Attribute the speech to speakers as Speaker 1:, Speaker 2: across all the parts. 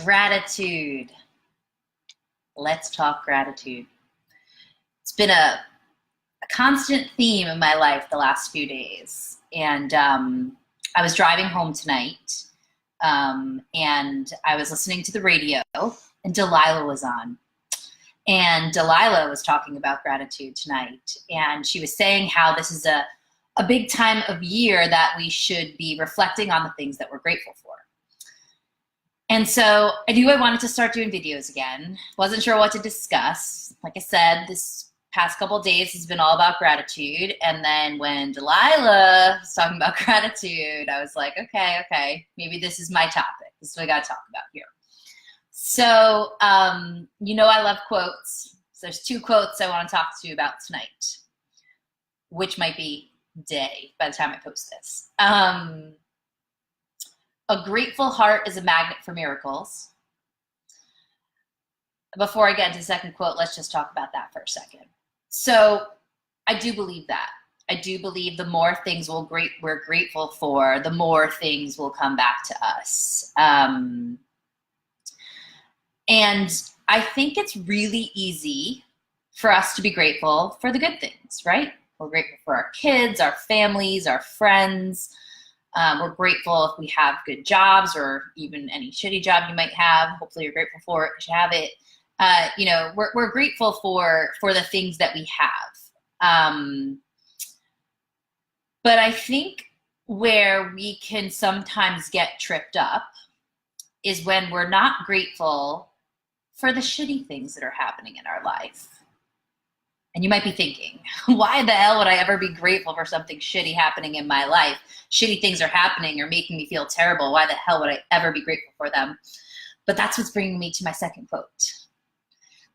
Speaker 1: Gratitude. Let's talk gratitude. It's been a constant theme in my life the last few days. And I was driving home tonight and I was listening to the radio and Delilah was on. And Delilah was talking about gratitude tonight. And she was saying how this is a big time of year that we should be reflecting on the things that we're grateful for. And so I knew I wanted to start doing videos again. Wasn't sure what to discuss. Like I said, this past couple of days has been all about gratitude. And then when Delilah was talking about gratitude, I was like, okay, maybe this is my topic. This is what I got to talk about here. So, I love quotes. So there's two quotes I want to talk to you about tonight, which might be day by the time I post this. A grateful heart is a magnet for miracles. Before I get into the second quote, let's just talk about that for a second. So I do believe that. I do believe the more things we're grateful for, the more things will come back to us. And I think it's really easy for us to be grateful for the good things, right? We're grateful for our kids, our families, our friends. We're grateful if we have good jobs or even any shitty job you might have. Hopefully you're grateful for it because you have it. We're grateful for the things that we have. But I think where we can sometimes get tripped up is when we're not grateful for the shitty things that are happening in our life. And you might be thinking, why the hell would I ever be grateful for something shitty happening in my life? Shitty things are happening or making me feel terrible. Why the hell would I ever be grateful for them? But that's what's bringing me to my second quote.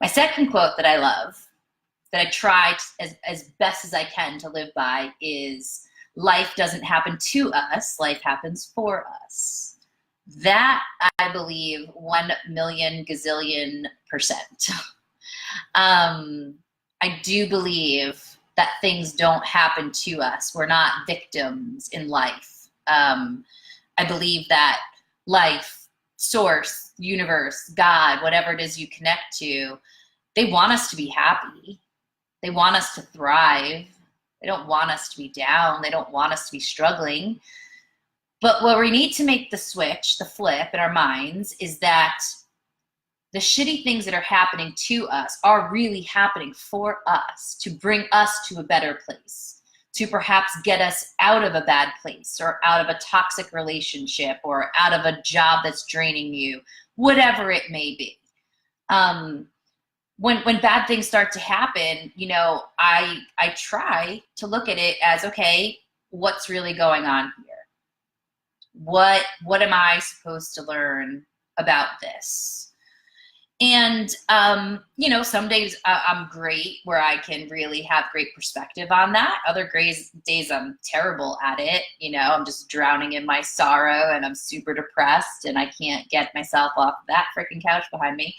Speaker 1: My second quote that I love, that I try as best as I can to live by is, life doesn't happen to us, life happens for us. That, I believe, 1,000,000 gazillion %. I do believe that things don't happen to us. We're not victims in life. I believe that life, source, universe, God, whatever it is you connect to, they want us to be happy. They want us to thrive. They don't want us to be down. They don't want us to be struggling. But what we need to make the switch, the flip in our minds, is that the shitty things that are happening to us are really happening for us, to bring us to a better place, to perhaps get us out of a bad place or out of a toxic relationship or out of a job that's draining you, whatever it may be. When bad things start to happen, I try to look at it as, okay, what's really going on here? What am I supposed to learn about this? And, some days I'm great where I can really have great perspective on that. Other days I'm terrible at it. I'm just drowning in my sorrow and I'm super depressed and I can't get myself off that freaking couch behind me.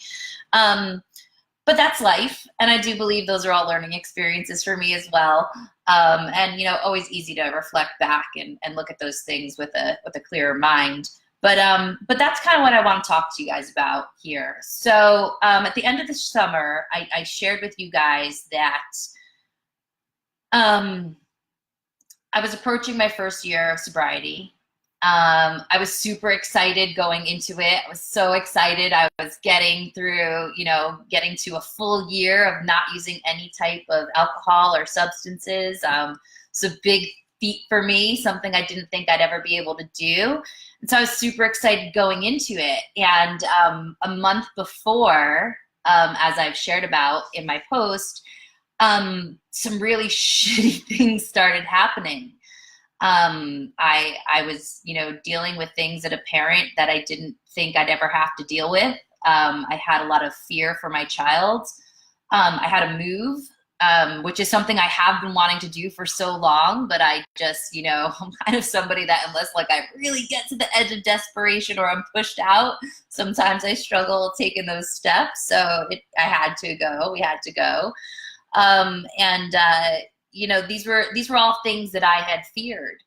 Speaker 1: But that's life. And I do believe those are all learning experiences for me as well. And always easy to reflect back and look at those things with a clearer mind. But that's kind of what I want to talk to you guys about here. So at the end of the summer, I shared with you guys that I was approaching my first year of sobriety. I was super excited going into it. I was so excited. I was getting through, getting to a full year of not using any type of alcohol or substances. It's a big feat for me, something I didn't think I'd ever be able to do. And so I was super excited going into it. And a month before, as I've shared about in my post, some really shitty things started happening. I was, dealing with things as a parent that I didn't think I'd ever have to deal with. I had a lot of fear for my child. I had to move. Which is something I have been wanting to do for so long, but I just, I'm kind of somebody that unless I really get to the edge of desperation or I'm pushed out, sometimes I struggle taking those steps. So I had to go, we had to go. These were all things that I had feared.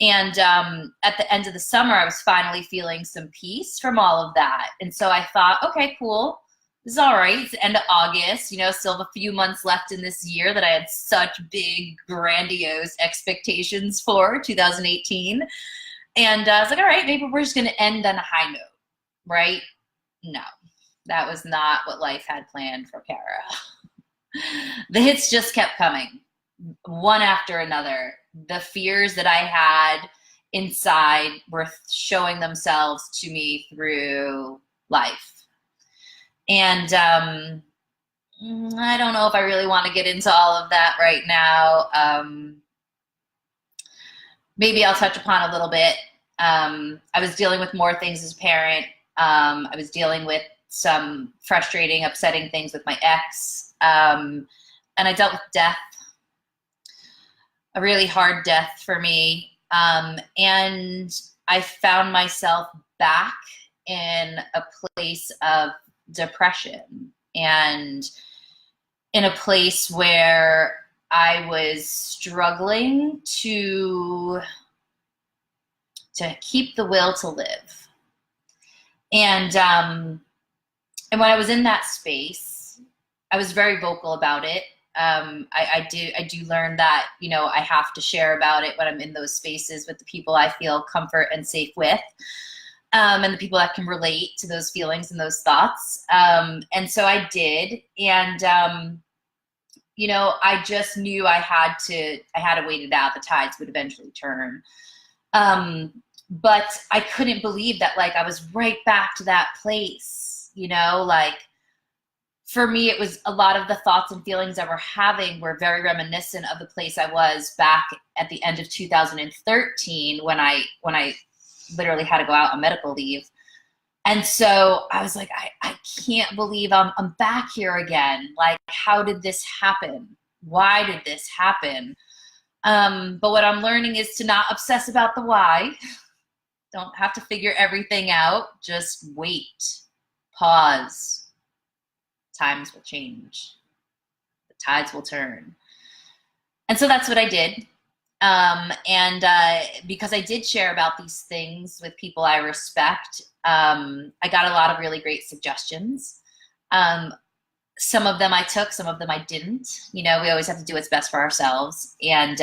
Speaker 1: And at the end of the summer, I was finally feeling some peace from all of that. And so I thought, okay, cool. This is all right. It's the end of August, you know, still have a few months left in this year that I had such big, grandiose expectations for 2018. And I was like, all right, maybe we're just going to end on a high note, right? No, that was not what life had planned for Kara. The hits just kept coming, one after another. The fears that I had inside were showing themselves to me through life. And I don't know if I really want to get into all of that right now. Maybe I'll touch upon a little bit. I was dealing with more things as a parent. I was dealing with some frustrating, upsetting things with my ex. And I dealt with death, a really hard death for me. And I found myself back in a place of depression and in a place where I was struggling to keep the will to live. And when I was in that space, I was very vocal about it. I do learn that, you know, I have to share about it when I'm in those spaces with the people I feel comfort and safe with, and the people that can relate to those feelings and those thoughts. And so I did. And, you know, I just knew I had to wait it out. The tides would eventually turn. But I couldn't believe that, like, I was right back to that place, you know, like, for me, it was a lot of the thoughts and feelings I were having were very reminiscent of the place I was back at the end of 2013 when I literally had to go out on medical leave. And so I was like, I can't believe I'm back here again. Like, how did this happen? Why did this happen? But what I'm learning is to not obsess about the why. Don't have to figure everything out. Just wait, pause. Times will change. The tides will turn. And so that's what I did. Because I did share about these things with people I respect, I got a lot of really great suggestions. Some of them I took, some of them I didn't. You know, we always have to do what's best for ourselves. And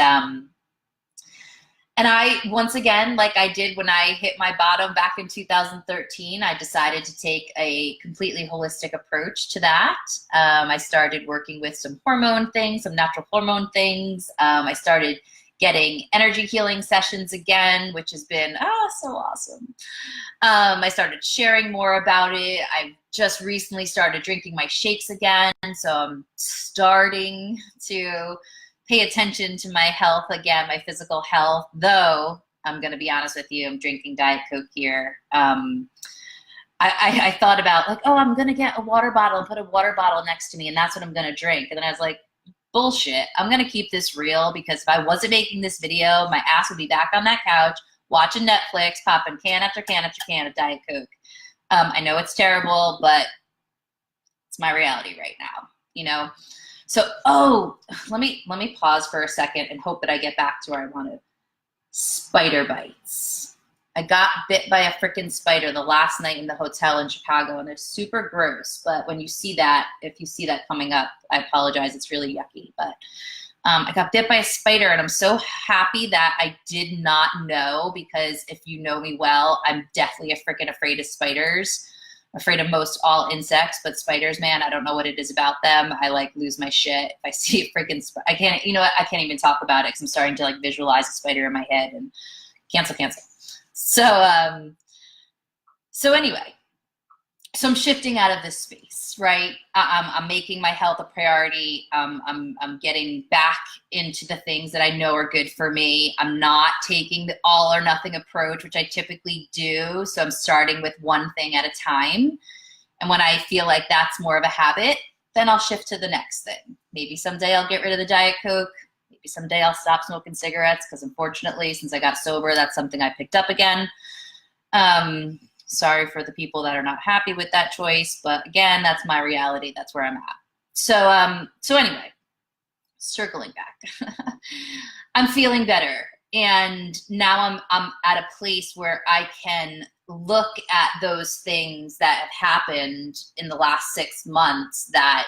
Speaker 1: I, once again, like I did when I hit my bottom back in 2013, I decided to take a completely holistic approach to that. I started working with some hormone things, some natural hormone things. I started getting energy healing sessions again, which has been so awesome. I started sharing more about it. I just recently started drinking my shakes again, so I'm starting to pay attention to my health again, my physical health, though I'm going to be honest with you, I'm drinking Diet Coke here. I thought about, like, oh, I'm going to get a water bottle and put a water bottle next to me, and that's what I'm going to drink. And then I was like, bullshit. I'm going to keep this real, because if I wasn't making this video, my ass would be back on that couch watching Netflix, popping can after can after can of Diet Coke. I know it's terrible, but it's my reality right now, you know? So, let me pause for a second and hope that I get back to where I wanted. Spider bites. I got bit by a freaking spider the last night in the hotel in Chicago, and they're super gross. But when you see that, if you see that coming up, I apologize. It's really yucky. But I got bit by a spider, and I'm so happy that I did not know, because if you know me well, I'm definitely freaking afraid of spiders. Afraid of most all insects, but spiders, man, I don't know what it is about them. I like lose my shit if I see a freaking spider. I can't, you know what? I can't even talk about it because I'm starting to like visualize a spider in my head and cancel. So anyway, so I'm shifting out of this space, right? I'm making my health a priority. I'm getting back into the things that I know are good for me. I'm not taking the all or nothing approach, which I typically do. So I'm starting with one thing at a time. And when I feel like that's more of a habit, then I'll shift to the next thing. Maybe someday I'll get rid of the Diet Coke. Maybe someday I'll stop smoking cigarettes, because unfortunately, since I got sober, that's something I picked up again. Sorry for the people that are not happy with that choice, but again, that's my reality. That's where I'm at. So anyway, circling back, I'm feeling better. And now I'm at a place where I can look at those things that have happened in the last 6 months that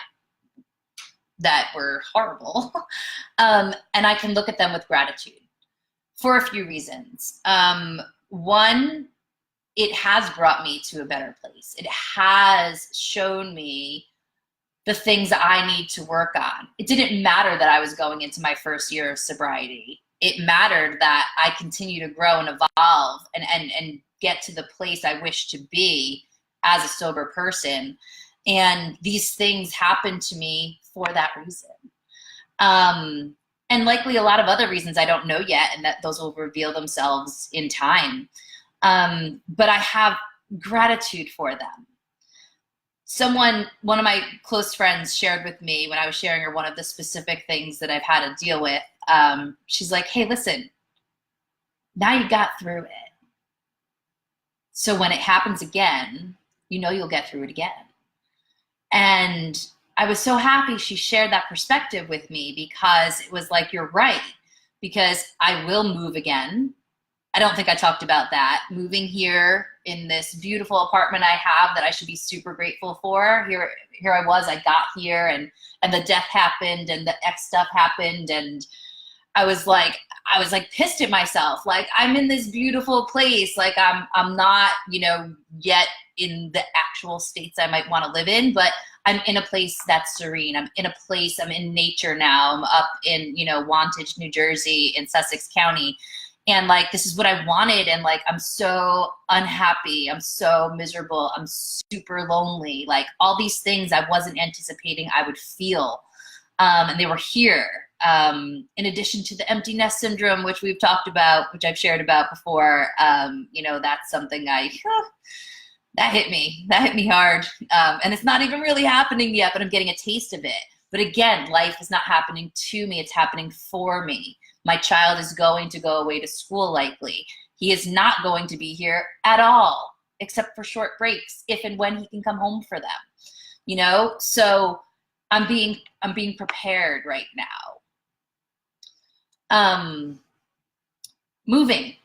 Speaker 1: were horrible. And I can look at them with gratitude for a few reasons. One, it has brought me to a better place. It has shown me the things I need to work on. It didn't matter that I was going into my first year of sobriety. It mattered that I continue to grow and evolve and get to the place I wish to be as a sober person. And these things happened to me for that reason. And likely a lot of other reasons I don't know yet, and that those will reveal themselves in time. But I have gratitude for them. One of my close friends shared with me when I was sharing her one of the specific things that I've had to deal with. She's like, hey, listen, now you got through it. So when it happens again, you know you'll get through it again. And I was so happy she shared that perspective with me, because it was like, you're right, because I will move again. I don't think I talked about that. Moving here in this beautiful apartment I have that I should be super grateful for. Here I was, I got here and the death happened and the X stuff happened. And I was like pissed at myself. Like, I'm in this beautiful place. Like I'm not, yet in the actual states I might want to live in, but I'm in a place that's serene. I'm in nature now. I'm up in, Wantage, New Jersey, in Sussex County. And like, this is what I wanted. And like, I'm so unhappy. I'm so miserable. I'm super lonely. Like, all these things I wasn't anticipating I would feel. And they were here. In addition to the empty nest syndrome, which we've talked about, which I've shared about before, that's something that hit me hard. And it's not even really happening yet, but I'm getting a taste of it. But again, life is not happening to me. It's happening for me. My child is going to go away to school likely. He is not going to be here at all, except for short breaks, if and when he can come home for them. So I'm being prepared right now. Moving,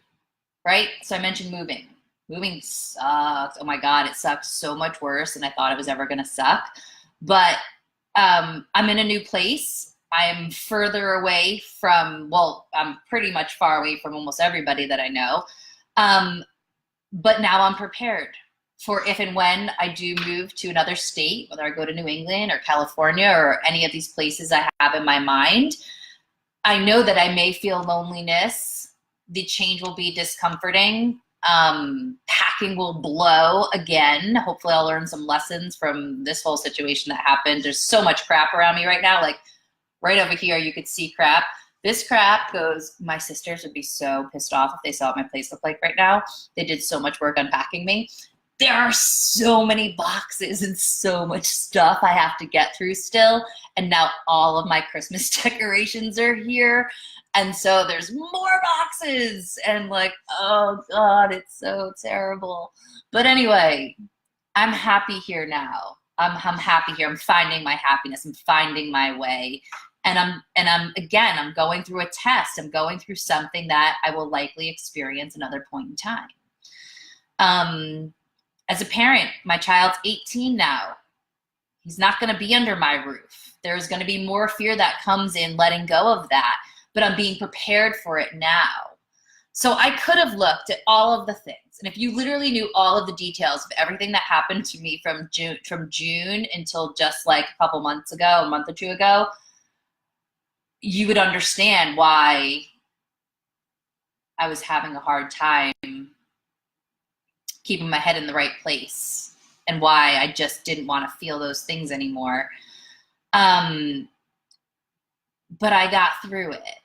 Speaker 1: right? So I mentioned moving. Moving sucks. Oh my God, it sucks so much worse than I thought it was ever gonna suck. But I'm in a new place. I'm further away from, I'm pretty much far away from almost everybody that I know. But now I'm prepared for if and when I do move to another state, whether I go to New England or California or any of these places I have in my mind. I know that I may feel loneliness. The change will be discomforting. Packing will blow again. Hopefully I'll learn some lessons from this whole situation that happened. There's so much crap around me right now. Like, right over here, you could see crap. This crap goes, my sisters would be so pissed off if they saw what my place looked like right now. They did so much work unpacking me. There are so many boxes and so much stuff I have to get through still. And now all of my Christmas decorations are here. And so there's more boxes. And like, oh God, it's so terrible. But anyway, I'm happy here now. I'm happy here. I'm finding my happiness. I'm finding my way. And I'm going through a test. I'm going through something that I will likely experience another point in time. As a parent, my child's 18 now. He's not going to be under my roof. There's going to be more fear that comes in letting go of that, but I'm being prepared for it now. So I could have looked at all of the things. And if you literally knew all of the details of everything that happened to me from June until just like a couple months ago, a month or two ago, you would understand why I was having a hard time keeping my head in the right place and why I just didn't want to feel those things anymore. But I got through it,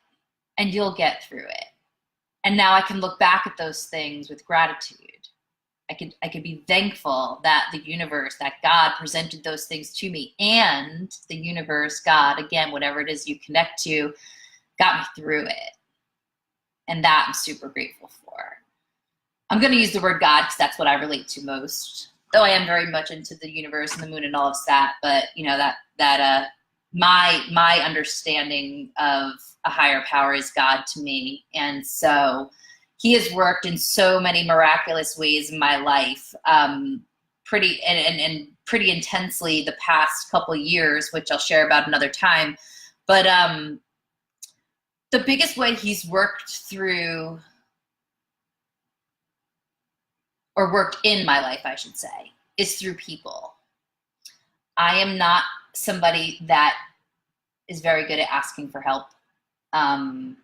Speaker 1: and you'll get through it. And now I can look back at those things with gratitude. I could be thankful that the universe, that God presented those things to me, and the universe, God, again, whatever it is you connect to, got me through it. And that I'm super grateful for. I'm going to use the word God because that's what I relate to most. Though I am very much into the universe and the moon and all of that, but that my understanding of a higher power is God to me. And so he has worked in so many miraculous ways in my life, pretty intensely the past couple of years, which I'll share about another time. But the biggest way he's worked through, or worked in my life, I should say, is through people. I am not somebody that is very good at asking for help. And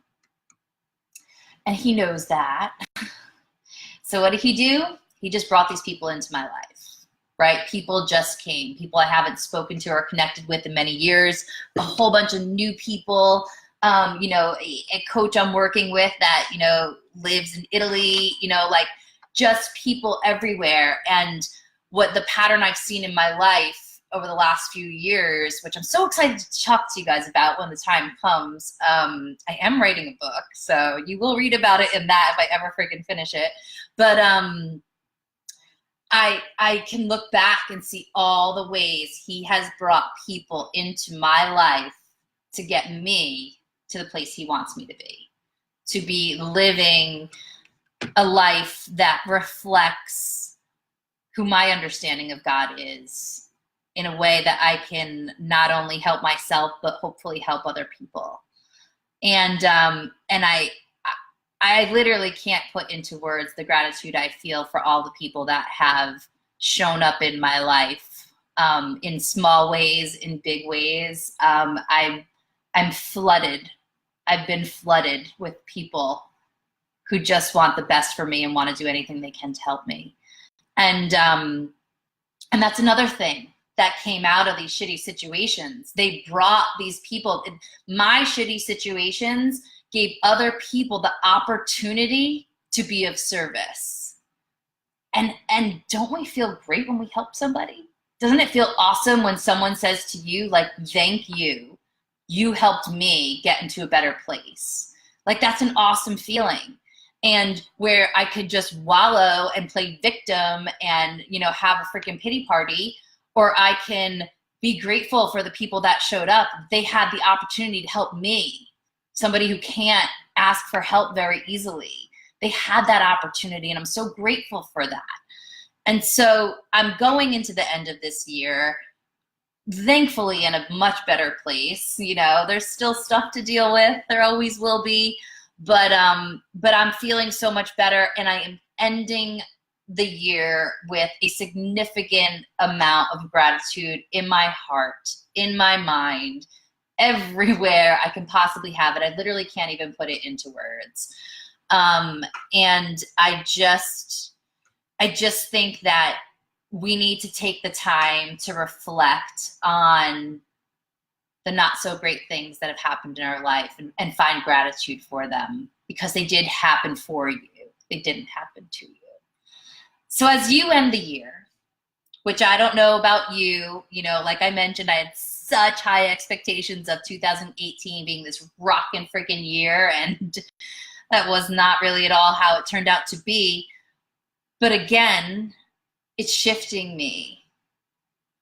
Speaker 1: he knows that. So what did he do? He just brought these people into my life, right? People just came. People I haven't spoken to or connected with in many years. A whole bunch of new people. You know, a coach I'm working with that, you know, lives in Italy, you know, like just people everywhere. And what the pattern I've seen in my life over the last few years, which I'm so excited to talk to you guys about when the time comes. I am writing a book, so you will read about it in that if I ever freaking finish it. But I can look back and see all the ways he has brought people into my life to get me to the place he wants me to be living a life that reflects who my understanding of God is, in a way that I can not only help myself, but hopefully help other people. And I literally can't put into words the gratitude I feel for all the people that have shown up in my life, in small ways, in big ways. I'm flooded. I've been flooded with people who just want the best for me and want to do anything they can to help me. And that's another thing that came out of these shitty situations. They brought these people. My shitty situations gave other people the opportunity to be of service. And don't we feel great when we help somebody? Doesn't it feel awesome when someone says to you, like, thank you, you helped me get into a better place? Like, that's an awesome feeling. And where I could just wallow and play victim and, you know, have a freaking pity party, or I can be grateful for the people that showed up. They had the opportunity to help me, somebody who can't ask for help very easily. They had that opportunity, and I'm so grateful for that. And so I'm going into the end of this year, thankfully in a much better place. You know, there's still stuff to deal with. There always will be. But I'm feeling so much better, and I am ending the year with a significant amount of gratitude in my heart, in my mind, everywhere I can possibly have it. I literally can't even put it into words. And I just think that we need to take the time to reflect on the not so great things that have happened in our life and find gratitude for them, because they did happen for you. They didn't happen to you. So as you end the year, which I don't know about you, you know, like I mentioned, I had such high expectations of 2018 being this rockin' freaking year, and that was not really at all how it turned out to be. But again, it's shifting me.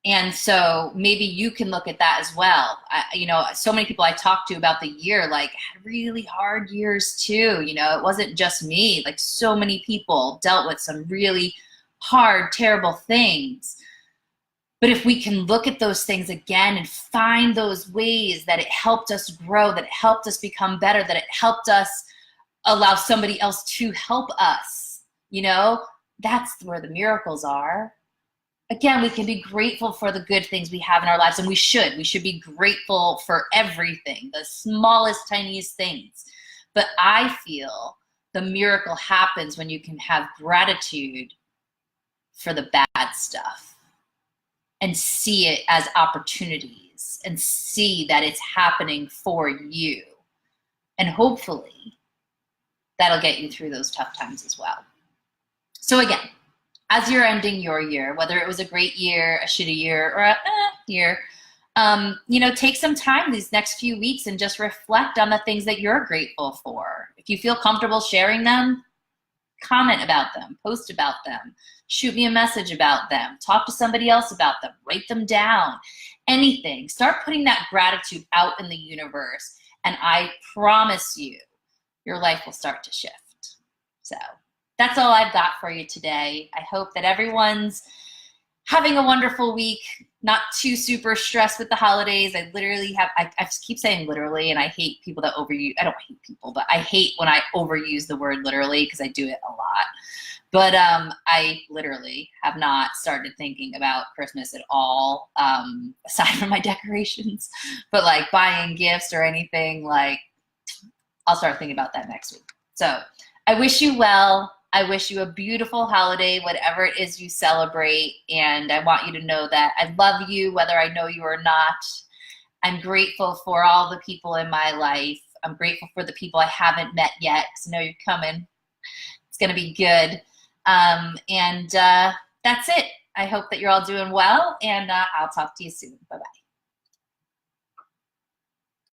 Speaker 1: And so maybe you can look at that as well. You know, so many people I talked to about the year, like, had really hard years too. You know, it wasn't just me. Like, so many people dealt with some really hard, terrible things. But if we can look at those things again and find those ways that it helped us grow, that it helped us become better, that it helped us allow somebody else to help us, you know, that's where the miracles are. Again, we can be grateful for the good things we have in our lives, and we should. We should be grateful for everything, the smallest, tiniest things. But I feel the miracle happens when you can have gratitude for the bad stuff and see it as opportunities and see that it's happening for you. And hopefully that'll get you through those tough times as well. So again, as you're ending your year, whether it was a great year, a shitty year, or a year, you know, take some time these next few weeks and just reflect on the things that you're grateful for. If you feel comfortable sharing them, comment about them, post about them, shoot me a message about them, talk to somebody else about them, write them down, anything. Start putting that gratitude out in the universe, and I promise you, your life will start to shift. So that's all I've got for you today. I hope that everyone's having a wonderful week, not too super stressed with the holidays. I literally have, I keep saying literally, and I hate people that overuse, I don't hate people, but I hate when I overuse the word literally because I do it a lot. But I literally have not started thinking about Christmas at all, aside from my decorations. But like buying gifts or anything, like I'll start thinking about that next week. So I wish you well. I wish you a beautiful holiday, whatever it is you celebrate. And I want you to know that I love you, whether I know you or not. I'm grateful for all the people in my life. I'm grateful for the people I haven't met yet, because I know you're coming. It's going to be good. That's it. I hope that you're all doing well, and I'll talk to you soon. Bye-bye.